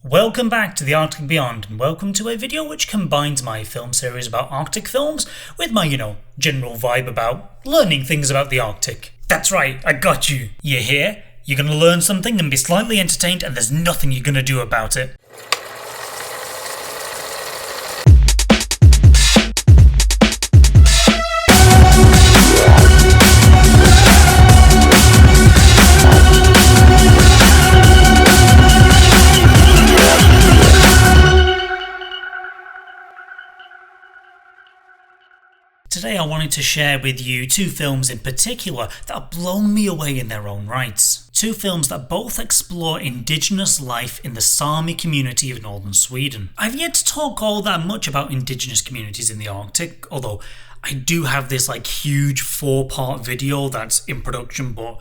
Welcome back to the Arctic Beyond, and welcome to a video which combines my film series about Arctic films with my, general vibe about learning things about the Arctic. That's right, I got you. You're here, you're gonna learn something and be slightly entertained, and there's nothing you're gonna do about it. Today I wanted to share with you two films in particular that have blown me away in their own rights. Two films that both explore indigenous life in the Sami community of northern Sweden. I've yet to talk all that much about indigenous communities in the Arctic, although I do have this huge 4-part video that's in production but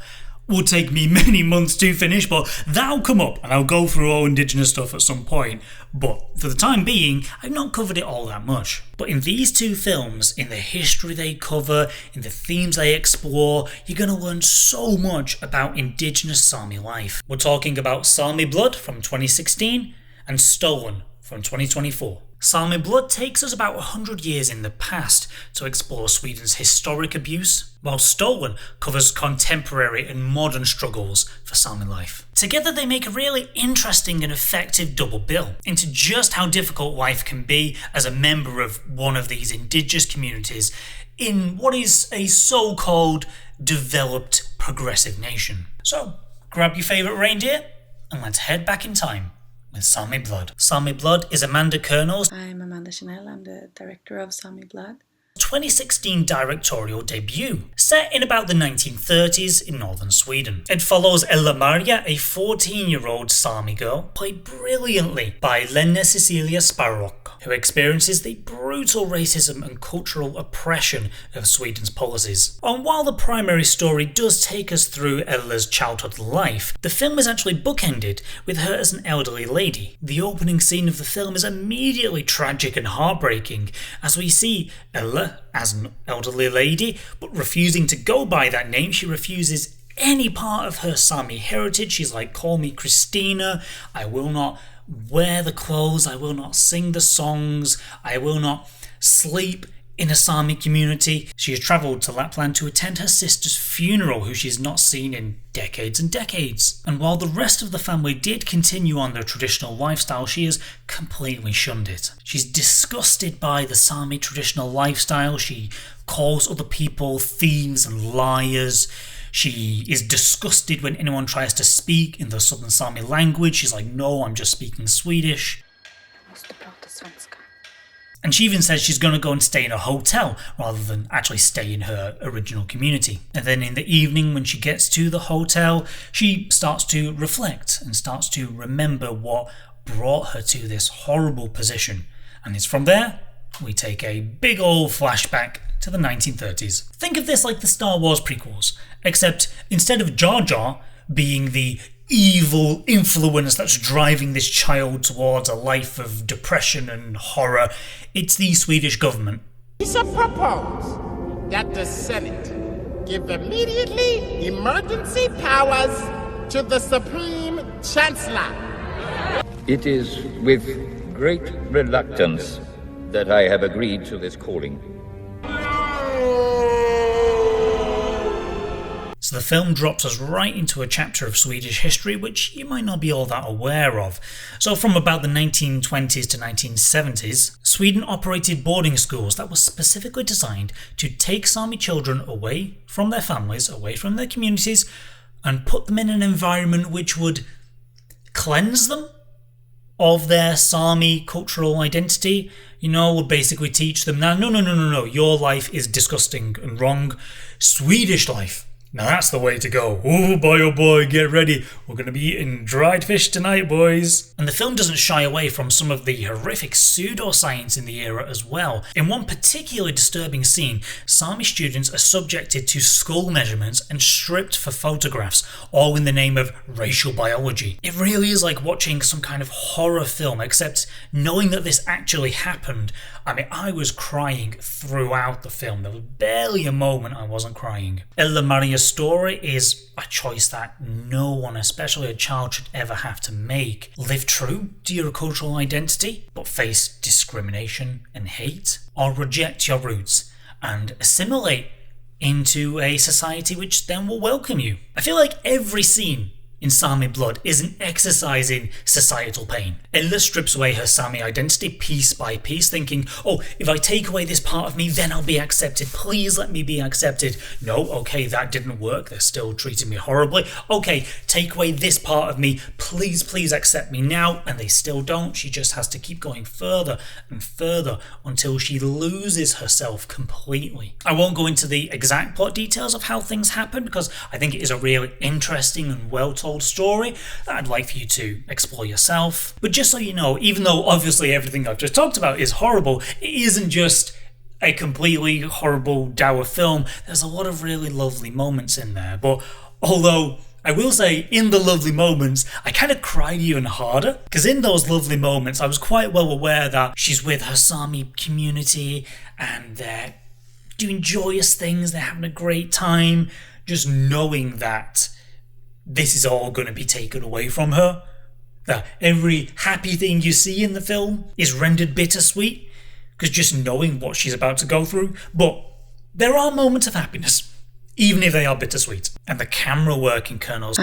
will take me many months to finish, but that'll come up and I'll go through all indigenous stuff at some point. But for the time being, I've not covered it all that much. But in these two films, in the history they cover, in the themes they explore, you're going to learn so much about indigenous Sami life. We're talking about Sámi Blood from 2016 and Stolen from 2024. Sámi Blood takes us about 100 years in the past to explore Sweden's historic abuse, while Stolen covers contemporary and modern struggles for Sami life. Together they make a really interesting and effective double bill into just how difficult life can be as a member of one of these indigenous communities in what is a so-called developed progressive nation. So, grab your favourite reindeer and let's head back in time with Sámi Blood. Sámi Blood is Amanda Kernell's I'm Amanda Chanel, I'm the director of Sámi Blood. 2016 directorial debut, set in about the 1930s in northern Sweden. It follows Elle, a 14-year-old Sami girl, played brilliantly by Lena Cecilia Sparrock, who experiences the brutal racism and cultural oppression of Sweden's policies. And while the primary story does take us through Elle's childhood life, the film is actually bookended with her as an elderly lady. The opening scene of the film is immediately tragic and heartbreaking, as we see Elle as an elderly lady, but refusing to go by that name. She refuses any part of her Sami heritage. She's like, call me Christina, I will not wear the clothes, I will not sing the songs, I will not sleep in a Sami community. She has travelled to Lapland to attend her sister's funeral, who she's not seen in decades and decades. And while the rest of the family did continue on their traditional lifestyle, she has completely shunned it. She's disgusted by the Sami traditional lifestyle. She calls other people thieves and liars. She is disgusted when anyone tries to speak in the southern Sami language. She's like, no, I'm just speaking Swedish. And she even says she's going to go and stay in a hotel rather than actually stay in her original community. And then in the evening when she gets to the hotel, she starts to reflect and starts to remember what brought her to this horrible position. And it's from there we take a big old flashback to the 1930s. Think of this like the Star Wars prequels, except instead of Jar Jar being the evil influence that's driving this child towards a life of depression and horror, it's the Swedish government. We propose that the Senate give immediately emergency powers to the Supreme Chancellor. It is with great reluctance that I have agreed to this calling. So the film drops us right into a chapter of Swedish history which you might not be all that aware of. So from about the 1920s to 1970s, Sweden operated boarding schools that were specifically designed to take Sami children away from their families, away from their communities, and put them in an environment which would cleanse them of their Sami cultural identity, would basically teach them that no, your life is disgusting and wrong. Swedish life, now that's the way to go. Oh boy, get ready. We're going to be eating dried fish tonight, boys. And the film doesn't shy away from some of the horrific pseudoscience in the era as well. In one particularly disturbing scene, Sami students are subjected to skull measurements and stripped for photographs, all in the name of racial biology. It really is like watching some kind of horror film, except knowing that this actually happened. I was crying throughout the film. There was barely a moment I wasn't crying. Elle story is a choice that no one, especially a child, should ever have to make. Live true to your cultural identity, but face discrimination and hate, or reject your roots and assimilate into a society which then will welcome you. I feel like every scene in Sámi Blood is an exercise in societal pain. Elle strips away her Sámi identity piece by piece, thinking, oh, if I take away this part of me, then I'll be accepted. Please let me be accepted. No, okay, that didn't work. They're still treating me horribly. Okay, take away this part of me. Please accept me now. And they still don't. She just has to keep going further and further until she loses herself completely. I won't go into the exact plot details of how things happen because I think it is a really interesting and well-told story that I'd like for you to explore yourself. But just so you know, even though obviously everything I've just talked about is horrible, it isn't just a completely horrible, dour film. There's a lot of really lovely moments in there. But although I will say, in the lovely moments, I kind of cried even harder, because in those lovely moments I was quite well aware that she's with her Sámi community and they're doing joyous things, they're having a great time, just knowing that this is all going to be taken away from her. That every happy thing you see in the film is rendered bittersweet, because just knowing what she's about to go through. But there are moments of happiness, even if they are bittersweet. And the camera work in Kernell's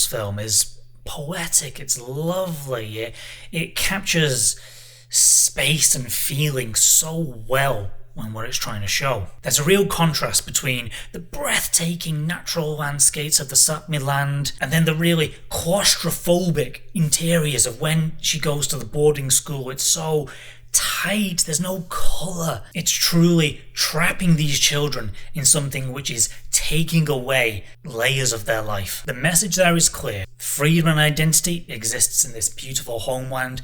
film is poetic, it's lovely, it captures space and feeling so well and what it's trying to show. There's a real contrast between the breathtaking natural landscapes of the Sápmi land and then the really claustrophobic interiors of when she goes to the boarding school. It's so tight, there's no colour. It's truly trapping these children in something which is taking away layers of their life. The message there is clear. Freedom and identity exists in this beautiful homeland,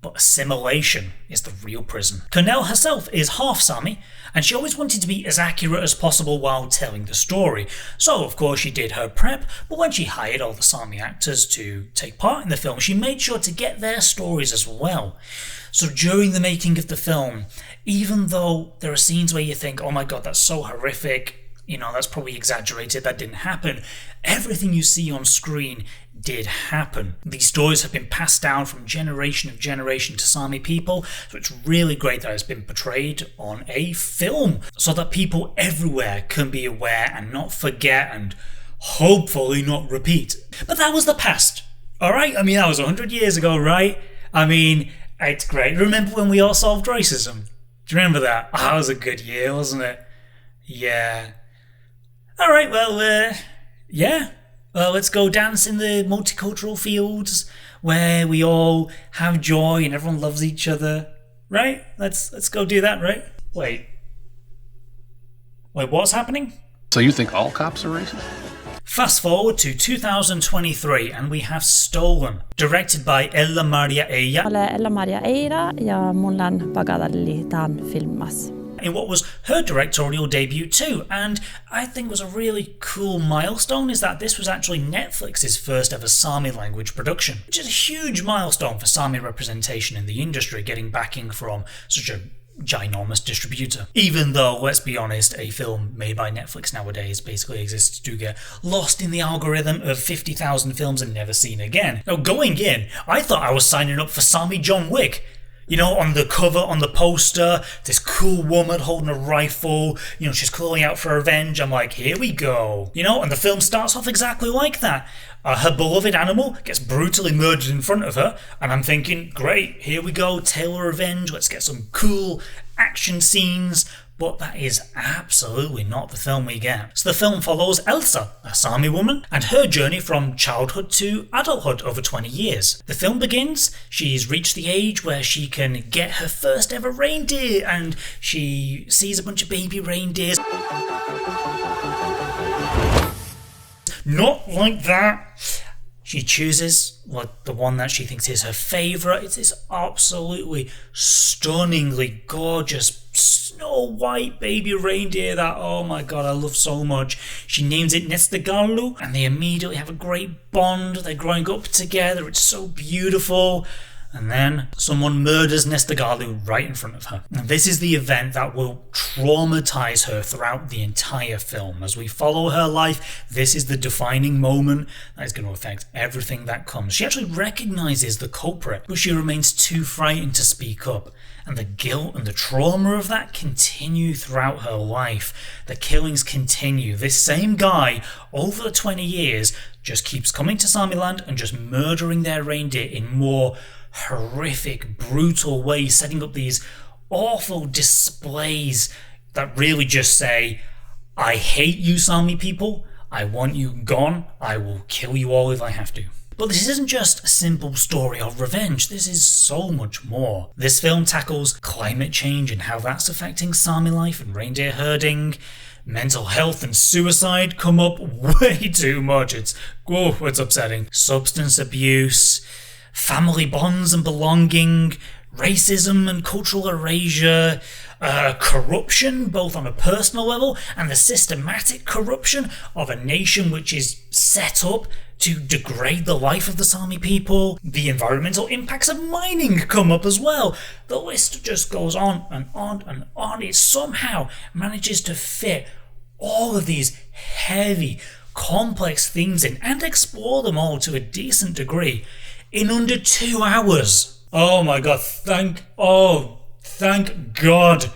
but assimilation is the real prison. Kernell herself is half Sámi, and she always wanted to be as accurate as possible while telling the story. So of course she did her prep, but when she hired all the Sámi actors to take part in the film, she made sure to get their stories as well. So during the making of the film, even though there are scenes where you think, oh my god, that's so horrific, that's probably exaggerated, that didn't happen, everything you see on screen did happen. These stories have been passed down from generation to Sámi people, so it's really great that it's been portrayed on a film so that people everywhere can be aware and not forget and hopefully not repeat. But that was the past, alright? I mean, that was 100 years ago, right? I mean, it's great. Remember when we all solved racism? Do you remember that? That was a good year, wasn't it? Yeah. Alright, well, yeah. Let's go dance in the multicultural fields where we all have joy and everyone loves each other, right? Let's go do that, right? Wait, what's happening? So you think all cops are racist? Fast forward to 2023 and we have Stolen, directed by Elle Maria Eira. Elle Maria Eira ja mulla pagadalli tämän filmas. In what was her directorial debut too, and I think was a really cool milestone is that this was actually Netflix's first ever Sámi language production, which is a huge milestone for Sámi representation in the industry, getting backing from such a ginormous distributor. Even though, let's be honest, a film made by Netflix nowadays basically exists to get lost in the algorithm of 50,000 films and never seen again. Now, going in, I thought I was signing up for Sámi John Wick. On the cover, on the poster, this cool woman holding a rifle, she's calling out for revenge. I'm like, here we go. And the film starts off exactly like that. Her beloved animal gets brutally murdered in front of her, and I'm thinking, great, here we go, tale of revenge, let's get some cool action scenes. But that is absolutely not the film we get. So the film follows Elsa, a Sámi woman, and her journey from childhood to adulthood over 20 years. The film begins, she's reached the age where she can get her first ever reindeer, and she sees a bunch of baby reindeers. Not like that. She chooses the one that she thinks is her favourite. It's this absolutely stunningly gorgeous snow white baby reindeer that, oh my god, I love so much. She names it Nestegalu, and they immediately have a great bond. They're growing up together. It's so beautiful. and then someone murders Nestagalu right in front of her. And this is the event that will traumatize her throughout the entire film. As we follow her life, this is the defining moment that is going to affect everything that comes. She actually recognizes the culprit, but she remains too frightened to speak up. And the guilt and the trauma of that continue throughout her life. The killings continue. This same guy, over the 20 years, just keeps coming to Sámi land and just murdering their reindeer in more horrific, brutal ways, setting up these awful displays that really just say, I hate you, Sámi people. I want you gone. I will kill you all if I have to. But this isn't just a simple story of revenge, this is so much more. This film tackles climate change and how that's affecting Sámi life and reindeer herding. Mental health and suicide come up way too much, it's upsetting. Substance abuse, family bonds and belonging, racism and cultural erasure, corruption, both on a personal level and the systematic corruption of a nation which is set up to degrade the life of the Sámi people. The environmental impacts of mining come up as well. The list just goes on and on and on. It somehow manages to fit all of these heavy, complex themes in and explore them all to a decent degree in under 2 hours. Oh my god, thank God.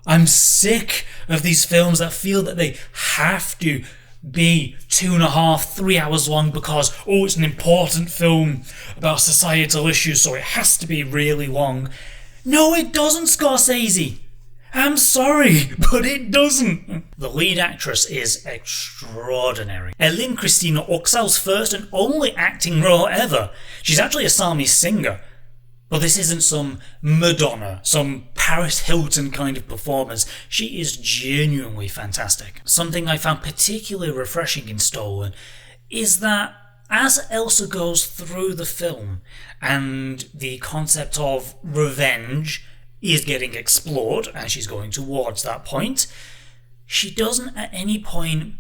I'm sick of these films that feel that they have to be 2.5, 3 hours long because, it's an important film about societal issues, so it has to be really long. No, it doesn't, Scorsese. I'm sorry, but it doesn't. The lead actress is extraordinary. Elle Christina Oxal's first and only acting role ever. She's actually a Sámi singer. But this isn't some Madonna, some Paris Hilton kind of performance. She is genuinely fantastic. Something I found particularly refreshing in Stolen is that as Elsa goes through the film and the concept of revenge is getting explored as she's going towards that point, she doesn't at any point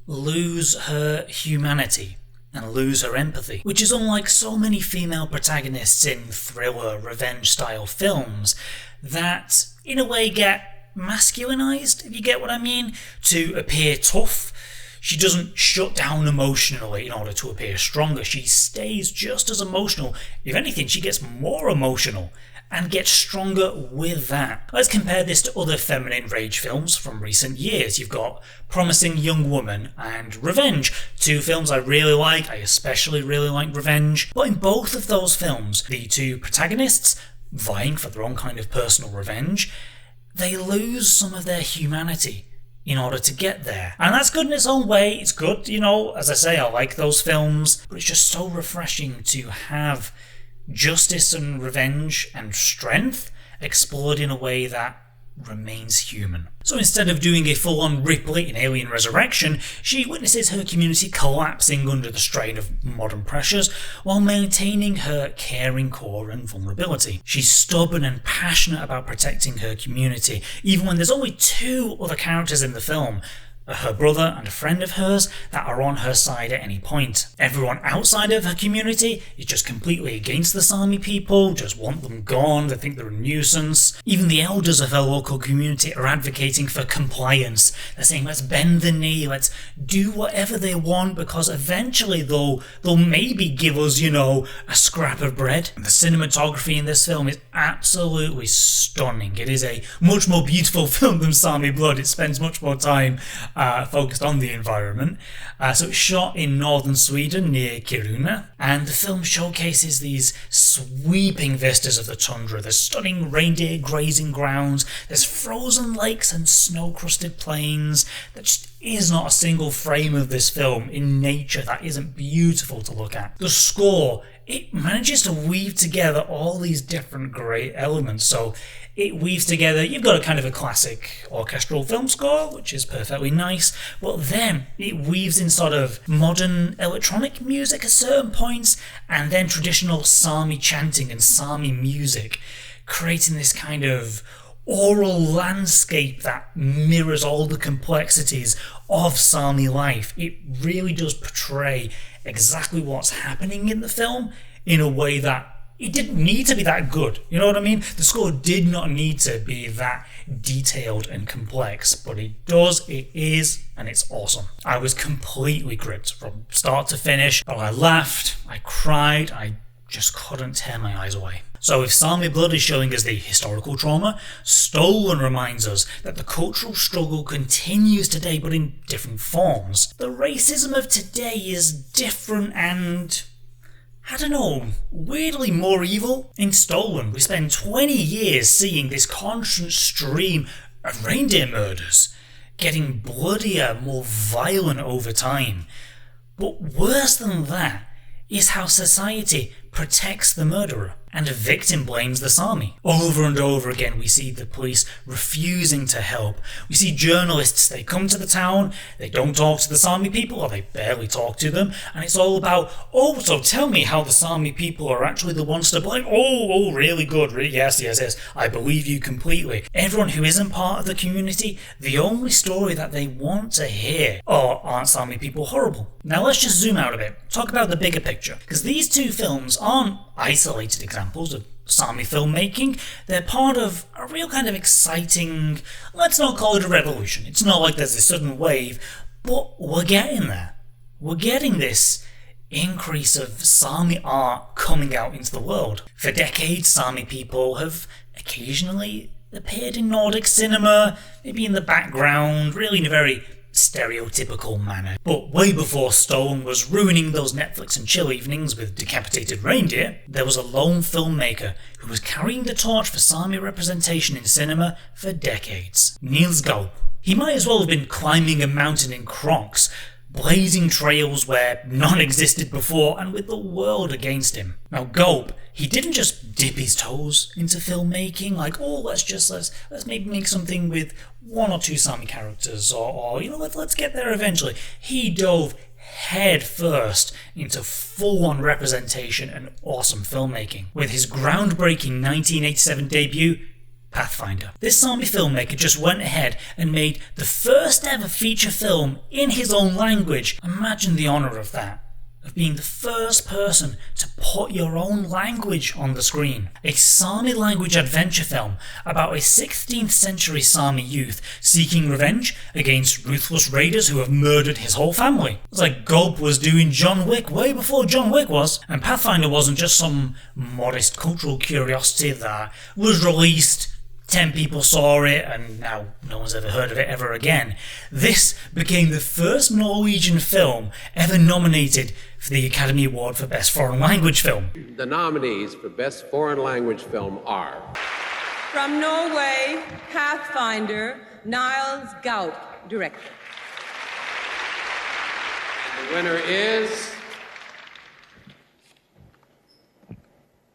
lose her humanity and lose her empathy, which is unlike so many female protagonists in thriller, revenge-style films that, in a way, get masculinized, if you get what I mean, to appear tough. She doesn't shut down emotionally in order to appear stronger. She stays just as emotional. If anything, she gets more emotional and gets stronger with that. Let's compare this to other feminine rage films from recent years. You've got Promising Young Woman and Revenge, two films I really like. I especially really like Revenge. But in both of those films, the two protagonists, vying for their own kind of personal revenge, they lose some of their humanity in order to get there. And that's good in its own way. It's good, as I say, I like those films, but it's just so refreshing to have justice and revenge and strength explored in a way that remains human. So instead of doing a full-on Ripley in Alien Resurrection, she witnesses her community collapsing under the strain of modern pressures while maintaining her caring core and vulnerability. She's stubborn and passionate about protecting her community, even when there's only two other characters in the film, her brother and a friend of hers, that are on her side at any point. Everyone outside of her community is just completely against the Sámi people, just want them gone, they think they're a nuisance. Even the elders of her local community are advocating for compliance. They're saying, let's bend the knee, let's do whatever they want, because eventually they'll maybe give us, a scrap of bread. And the cinematography in this film is absolutely stunning. It is a much more beautiful film than Sámi Blood. It spends much more time focused on the environment. So it's shot in northern Sweden near Kiruna, and the film showcases these sweeping vistas of the tundra. There's stunning reindeer grazing grounds, there's frozen lakes and snow-crusted plains. There just is not a single frame of this film in nature that isn't beautiful to look at. The score, it manages to weave together all these different great elements. So it weaves together, you've got a kind of a classic orchestral film score, which is perfectly nice, but then it weaves in sort of modern electronic music at certain points, and then traditional Sámi chanting and Sámi music, creating this kind of oral landscape that mirrors all the complexities of Sámi life. It really does portray exactly what's happening in the film in a way that it didn't need to be that good. You know what I mean? The score did not need to be that detailed and complex, but it does, it is, and it's awesome. I was completely gripped from start to finish. I laughed, I cried, I just couldn't tear my eyes away. So if Sámi Blood is showing us the historical trauma, Stolen reminds us that the cultural struggle continues today, but in different forms. The racism of today is different and, I don't know, weirdly more evil. In Stolen, we spend 20 years seeing this constant stream of reindeer murders, getting bloodier, more violent over time. But worse than that is how society protects the murderer, and a victim blames the Sámi. Over and over again we see the police refusing to help. We see journalists, they come to the town, they don't talk to the Sámi people, or they barely talk to them, and it's all about, oh, so tell me how the Sámi people are actually the ones to blame. Oh, really good, yes, I believe you completely. Everyone who isn't part of the community, the only story that they want to hear, oh, aren't Sámi people horrible? Now let's just zoom out a bit, talk about the bigger picture, because these two films aren't isolated examples of Sámi filmmaking. They're part of a real kind of exciting, let's not call it a revolution. It's not like there's this sudden wave, but we're getting there. We're getting this increase of Sámi art coming out into the world. For decades, Sámi people have occasionally appeared in Nordic cinema, maybe in the background, really in a very stereotypical manner. But way before Stolen was ruining those Netflix and chill evenings with decapitated reindeer, there was a lone filmmaker who was carrying the torch for Sámi representation in cinema for decades. Nils Gaup. He might as well have been climbing a mountain in Crocs, blazing trails where none existed before and with the world against him. Now Gaup, he didn't just dip his toes into filmmaking, like, oh, let's maybe make something with one or two Sámi characters, or you know, let's get there eventually. He dove head first into full-on representation and awesome filmmaking. With his groundbreaking 1987 debut, Pathfinder. This Sámi filmmaker just went ahead and made the first ever feature film in his own language. Imagine the honour of that, of being the first person to put your own language on the screen. A Sámi language adventure film about a 16th century Sámi youth seeking revenge against ruthless raiders who have murdered his whole family. It's like Gaup was doing John Wick way before John Wick was, and Pathfinder wasn't just some modest cultural curiosity that was released, 10 people saw it, and now no one's ever heard of it ever again. This became the first Norwegian film ever nominated for the Academy Award for Best Foreign Language Film. The nominees for Best Foreign Language Film are... From Norway, Pathfinder, Nils Gaup, director. And the winner is...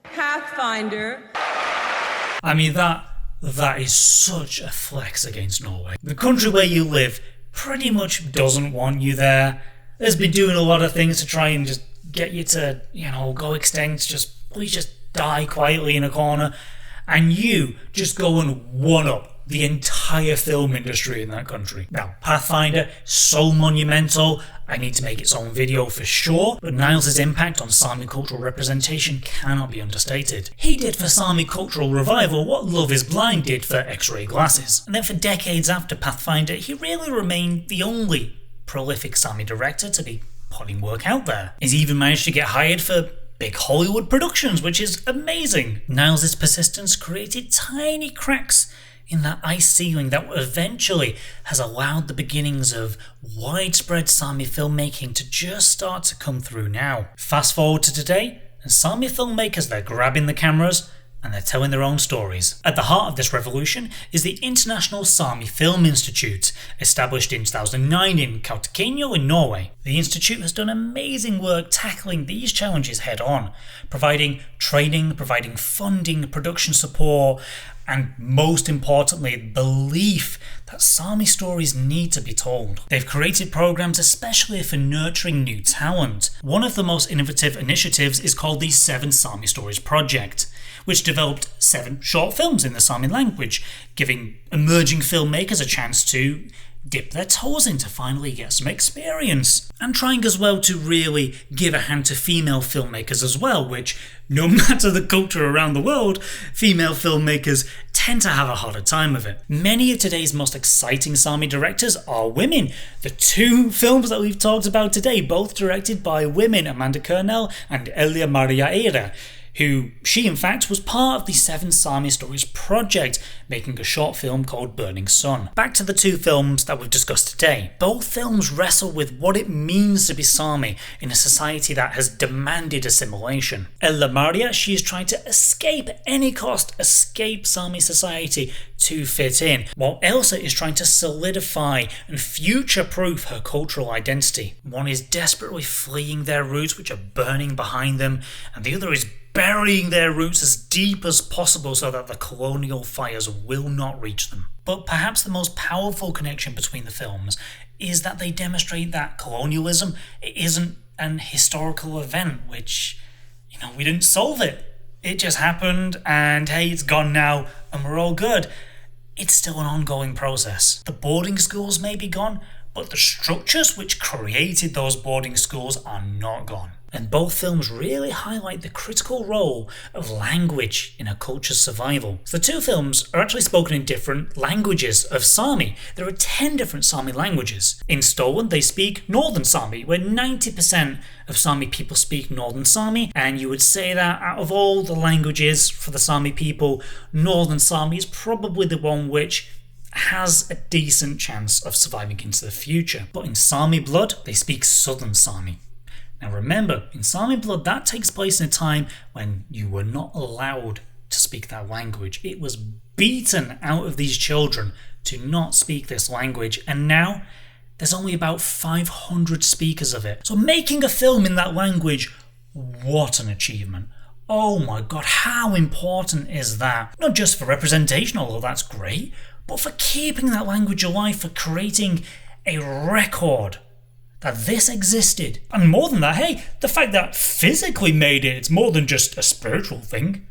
Pathfinder. I mean, that is such a flex against Norway. The country where you live pretty much doesn't want you there. Has been doing a lot of things to try and just get you to, you know, go extinct, please just die quietly in a corner. And you just go and one-up the entire film industry in that country. Now, Pathfinder, so monumental, I need to make its own video for sure, but Nils' impact on Sámi cultural representation cannot be understated. He did for Sámi cultural revival what Love is Blind did for X-ray glasses. And then for decades after Pathfinder, he really remained the only prolific Sámi director to be putting work out there. He's even managed to get hired for big Hollywood productions, which is amazing. Nils' persistence created tiny cracks in that ice ceiling that eventually has allowed the beginnings of widespread Sámi filmmaking to just start to come through now. Fast forward to today, and Sámi filmmakers, they're grabbing the cameras and they're telling their own stories. At the heart of this revolution is the International Sámi Film Institute, established in 2009 in Kautokeino in Norway. The institute has done amazing work tackling these challenges head on, providing training, providing funding, production support, and most importantly, belief that Sámi stories need to be told. They've created programs especially for nurturing new talent. One of the most innovative initiatives is called the 7 Sámi Stories Project, which developed 7 short films in the Sámi language, giving emerging filmmakers a chance to dip their toes in to finally get some experience. And trying as well to really give a hand to female filmmakers as well, which, no matter the culture around the world, female filmmakers tend to have a harder time of it. Many of today's most exciting Sámi directors are women. The two films that we've talked about today, both directed by women, Amanda Kernell and Elle Maria Eira, who she in fact was part of the 7 Sámi Stories project, making a short film called Burning Sun. Back to the two films that we've discussed today. Both films wrestle with what it means to be Sámi in a society that has demanded assimilation. Elle Maria, she is trying to escape at any cost, escape Sámi society to fit in, while Elsa is trying to solidify and future-proof her cultural identity. One is desperately fleeing their roots, which are burning behind them, and the other is burying their roots as deep as possible so that the colonial fires will not reach them. But perhaps the most powerful connection between the films is that they demonstrate that colonialism isn't an historical event, which, we didn't solve it. It just happened, and hey, it's gone now, and we're all good. It's still an ongoing process. The boarding schools may be gone, but the structures which created those boarding schools are not gone. And both films really highlight the critical role of language in a culture's survival. So the two films are actually spoken in different languages of Sámi. There are 10 different Sámi languages. In Stolen, they speak Northern Sámi, where 90% of Sámi people speak Northern Sámi, and you would say that out of all the languages for the Sámi people, Northern Sámi is probably the one which has a decent chance of surviving into the future. But in Sámi Blood, they speak Southern Sámi. Now remember, in Sámi Blood, that takes place in a time when you were not allowed to speak that language. It was beaten out of these children to not speak this language, and now there's only about 500 speakers of it. So making a film in that language, what an achievement. Oh my god, how important is that? Not just for representation, although that's great, but for keeping that language alive, for creating a record that this existed. And more than that, hey, the fact that physically made it, it's more than just a spiritual thing.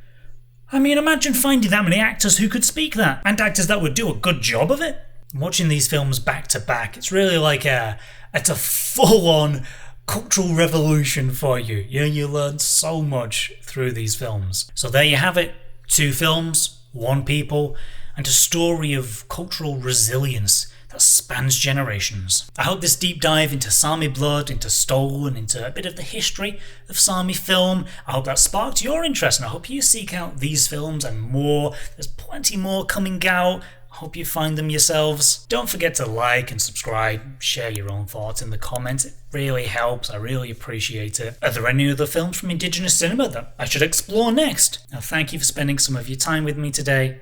I mean, imagine finding that many actors who could speak that, and actors that would do a good job of it. Watching these films back to back, it's really like it's a full-on cultural revolution for you. You learn so much through these films. So there you have it, 2 films, 1 people, and a story of cultural resilience that spans generations. I hope this deep dive into Sámi Blood, into Stolen, into a bit of the history of Sámi film, I hope that sparked your interest, and I hope you seek out these films and more. There's plenty more coming out. I hope you find them yourselves. Don't forget to like and subscribe, share your own thoughts in the comments. It really helps. I really appreciate it. Are there any other films from Indigenous cinema that I should explore next? Now, thank you for spending some of your time with me today.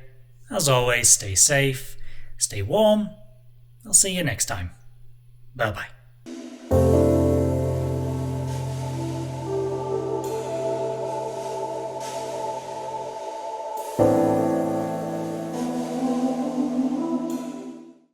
As always, stay safe, stay warm. I'll see you next time. Bye bye.